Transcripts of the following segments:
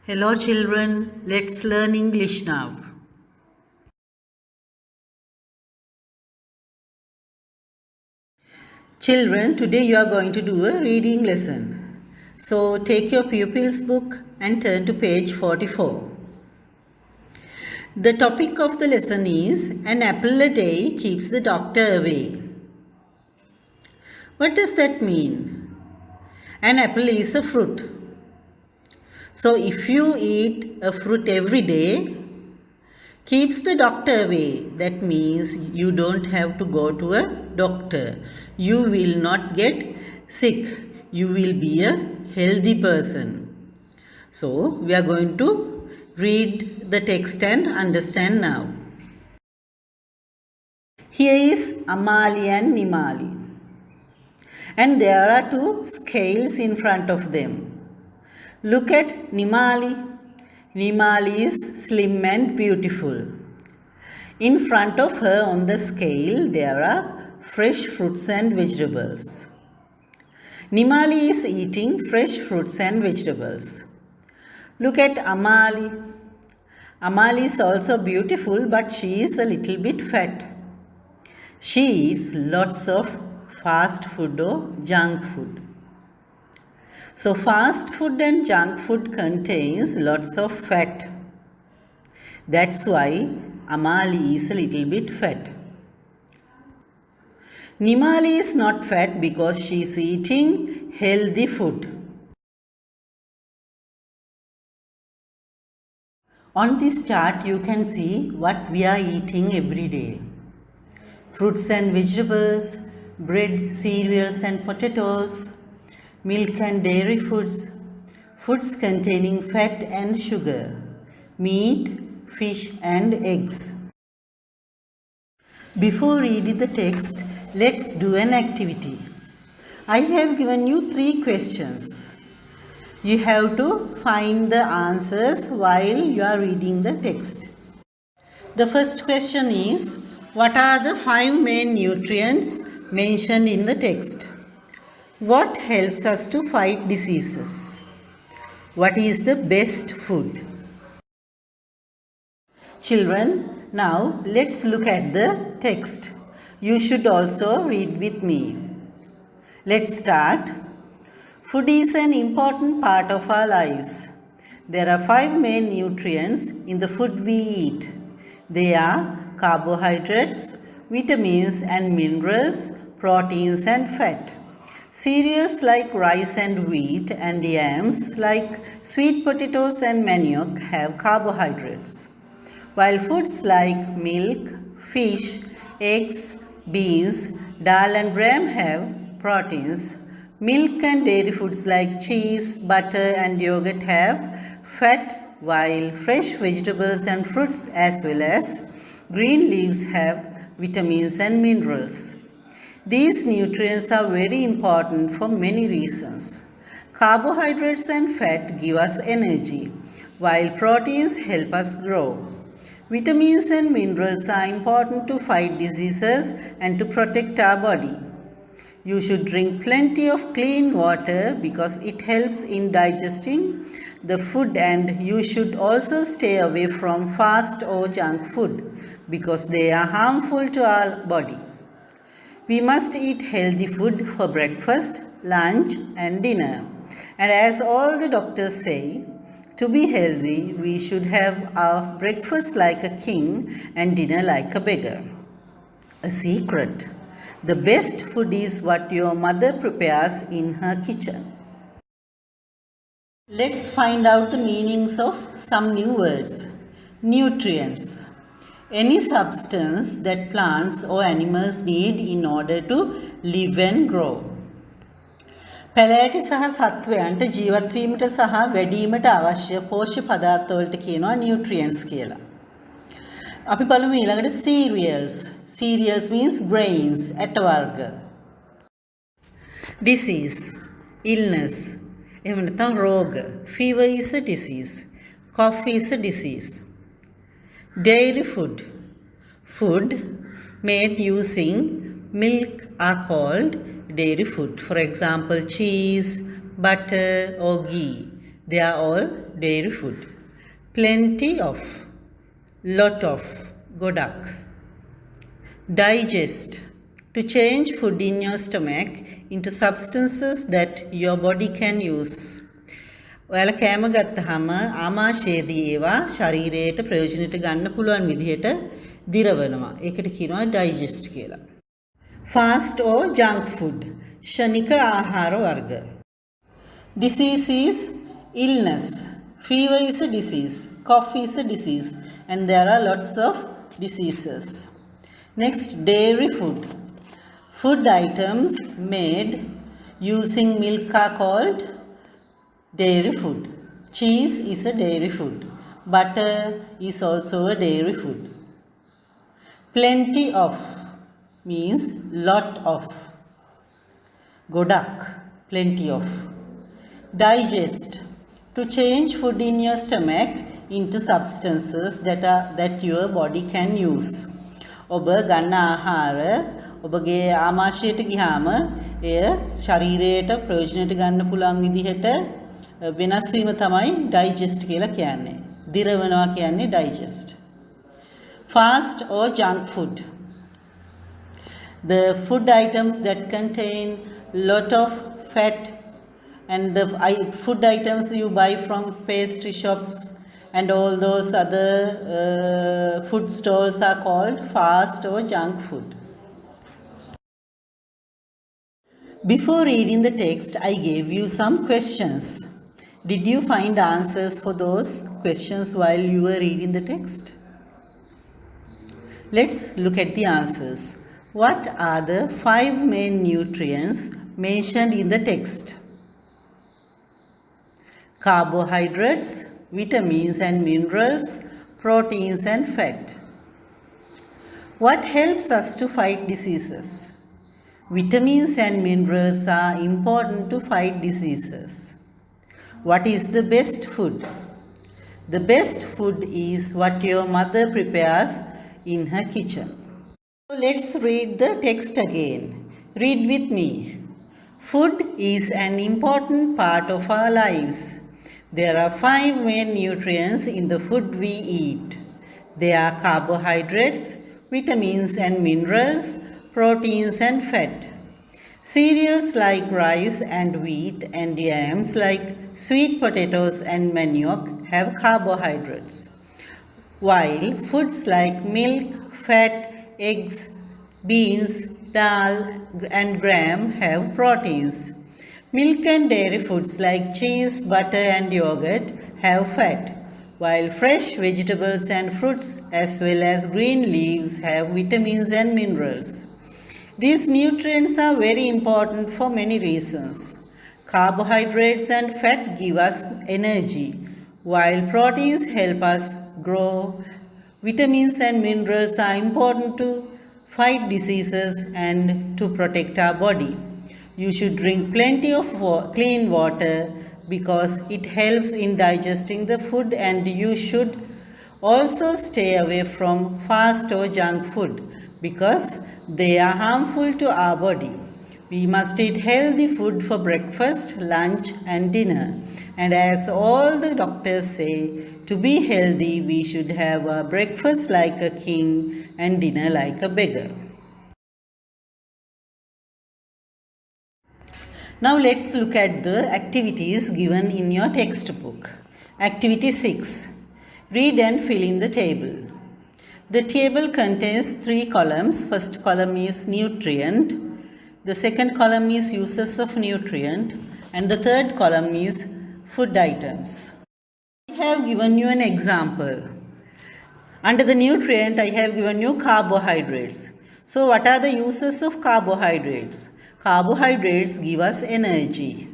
Hello children, let's learn English now. Children, today you are going to do a reading lesson. So take your pupils book and turn to page 44. The topic of the lesson is an apple a day keeps the doctor away. What does that mean? An apple is a fruit. So if you eat a fruit every day, keeps the doctor away. That means you don't have to go to a doctor. You will not get sick. You will be a healthy person. So we are going to read the text and understand now. Here is Amali and Nimali. And there are two scales in front of them. Look at Nimali. Nimali is slim and beautiful. In front of her on the scale there are fresh fruits and vegetables. Nimali is eating fresh fruits and vegetables. Look at Amali. Amali is also beautiful, but she is a little bit fat. She eats lots of fast food or junk food. So fast food and junk food contains lots of fat. That's why Amali is a little bit fat. Nimali is not fat because she is eating healthy food. On this chart you can see what we are eating every day. Fruits and vegetables, bread, cereals and potatoes, milk and dairy foods, foods containing fat and sugar, meat, fish and eggs. Before reading the text, let's do an activity. I have given you 3 questions. You have to find the answers while you are reading the text. The first question is, what are the 5 main nutrients mentioned in the text? What helps us to fight diseases? What is the best food? Children, now let's look at the text. You should also read with me. Let's start. Food is an important part of our lives. There are 5 main nutrients in the food we eat. They are carbohydrates, vitamins and minerals, proteins and fat. Cereals like rice and wheat and yams like sweet potatoes and manioc have carbohydrates, while foods like milk, fish, eggs, beans, dal and gram have proteins. Milk and dairy foods like cheese, butter and yogurt have fat, while fresh vegetables and fruits as well as green leaves have vitamins and minerals. These nutrients are very important for many reasons. Carbohydrates and fat give us energy, while proteins help us grow. Vitamins and minerals are important to fight diseases and to protect our body. You should drink plenty of clean water because it helps in digesting the food, and you should also stay away from fast or junk food because they are harmful to our body. We must eat healthy food for breakfast, lunch and dinner. And as all the doctors say, to be healthy, we should have our breakfast like a king and dinner like a beggar. A secret. The best food is what your mother prepares in her kitchen. Let's find out the meanings of some new words. Nutrients. Any substance that plants or animals need in order to live and grow. පැලෑටි සහ සත්වයන්ට ජීවත් වීමට සහ වැඩිවීමට අවශ්‍ය පෝෂ්‍ය පදාර්ථ වලට කියනවා nutrients කියලා. අපි බලමු ඊළඟට cereals. Cereals means grains, ඇට වර්ග. Disease, illness. එහෙම නැත්නම් රෝග. Fever is a disease. Cough is a disease. Dairy food. Food made using milk are called dairy food. For example, cheese, butter or ghee. They are all dairy food. Plenty of, lot of, godak. Digest, to change food in your stomach into substances that your body can use. ඔයාලා කෑම ගත්තාම ආමාශයේදී ඒවා ශරීරයට ප්‍රයෝජනෙට ගන්න පුළුවන් විදිහට දිරවනවා. ඒකට කියනවා digest කියලා. Fast or junk food, ශනික ආහාර වර්ග. Disease is illness. Fever is a disease. Cough is a disease. And there are lots of diseases. Next, dairy food. Food items made using milk are called dairy food. Cheese is a dairy food. Butter is also a dairy food. Plenty of means lot of. Godak, plenty of. Digest, to change food in your stomach into substances that your body can use. ඔබ ගන්න ආහාර ඔබගේ ආමාශයට ගියාම එය ශරීරයට ප්‍රයෝජනට ගන්න පුළුවන් විදිහට වෙනස් වීම තමයි digest කියලා කියන්නේ. දිරවනවා කියන්නේ digest. Fast or junk food. The food items that contain lot of fat and the food items you buy from pastry shops and all those other food stalls are called fast or junk food. Before reading the text, I gave you some questions. Did you find answers for those questions while you were reading the text? Let's look at the answers. What are the 5 main nutrients mentioned in the text? Carbohydrates, vitamins and minerals, proteins and fat. What helps us to fight diseases? Vitamins and minerals are important to fight diseases. What is the best food? The best food is what your mother prepares in her kitchen. So let's read the text again. Read with me. Food is an important part of our lives. There are 5 main nutrients in the food we eat. They are carbohydrates, vitamins and minerals, proteins and fat. Cereals like rice and wheat and yams like sweet potatoes and manioc have carbohydrates, while foods like milk, fat, eggs, beans, dal and gram have proteins. Milk and dairy foods like cheese, butter and yogurt have fat, while fresh vegetables and fruits as well as green leaves have vitamins and minerals. These nutrients are very important for many reasons. Carbohydrates and fat give us energy, while proteins help us grow. Vitamins and minerals are important to fight diseases and to protect our body. You should drink plenty of clean water because it helps in digesting the food, and you should also stay away from fast or junk food because they are harmful to our body. We must eat healthy food for breakfast, lunch and dinner. And as all the doctors say, to be healthy we should have a breakfast like a king and dinner like a beggar. Now let's look at the activities given in your textbook. Activity 6. Read and fill in the table. The table contains 3 columns. First column is nutrient. The second column is uses of nutrient. And the third column is food items. I have given you an example. Under the nutrient, I have given you carbohydrates. So what are the uses of carbohydrates? Carbohydrates give us energy.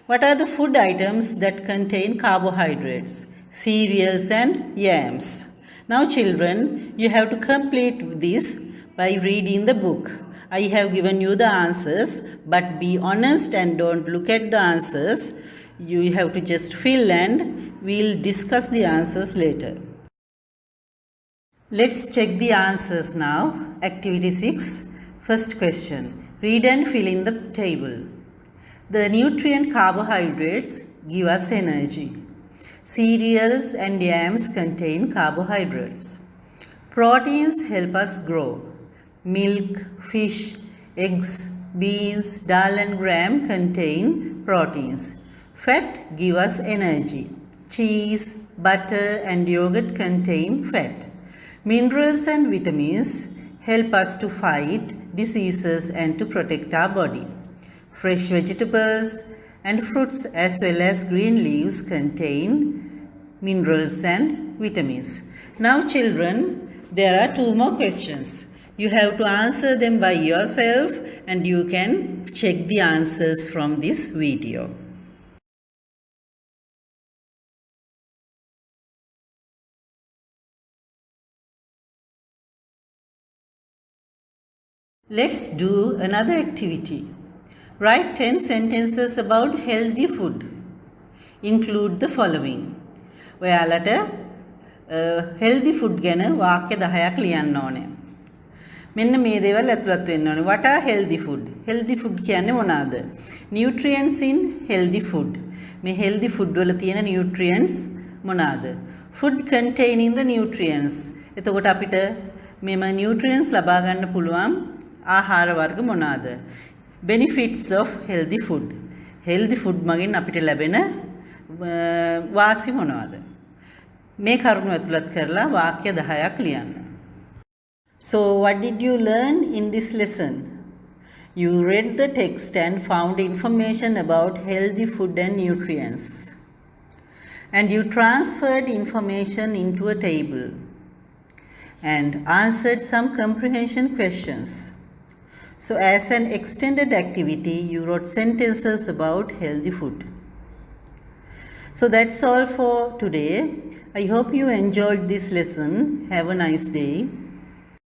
What are the food items that contain carbohydrates? Cereals and yams. Now children, you have to complete this by reading the book. I have given you the answers, but be honest and don't look at the answers. You have to just fill and we'll discuss the answers later. Let's check the answers now. Activity 6. First question. Read and fill in the table. The nutrient carbohydrates give us energy. Cereals and yams contain carbohydrates. Proteins help us grow. Milk, fish, eggs, beans, dal and gram contain proteins. Fat give us energy. Cheese, butter and yogurt contain fat. Minerals and vitamins help us to fight diseases and to protect our body. Fresh vegetables and fruits as well as green leaves contain minerals and vitamins. Now children, there are 2 more questions. You have to answer them by yourself and you can check the answers from this video. Let's do another activity. Write 10 sentences about healthy food. Include the following. ඔයාලට healthy food ගැන වාක්‍ය 10ක් ලියන්න ඕනේ. මෙන්න මේ දේවල් ඇතුළත් වෙන්න ඕනේ. What are healthy food? Healthy food කියන්නේ මොනවාද? Nutrients in healthy food. මේ healthy food වල තියෙන nutrients මොනවාද? Food containing the nutrients. එතකොට අපිට මෙම nutrients ලබා ගන්න පුළුවන් ආහාර වර්ග මොනවාද? Benefits of healthy food. Healthy food මගින් අපිට ලැබෙන වාසි මොනවාද? මේ කරුණු ඇතුළත් කරලා වාක්‍ය 10ක් ලියන්න. So what did you learn in this lesson? You read the text and found information about healthy food and nutrients. And you transferred information into a table and answered some comprehension questions. So as an extended activity, you wrote sentences about healthy food. So that's all for today. I hope you enjoyed this lesson. Have a nice day.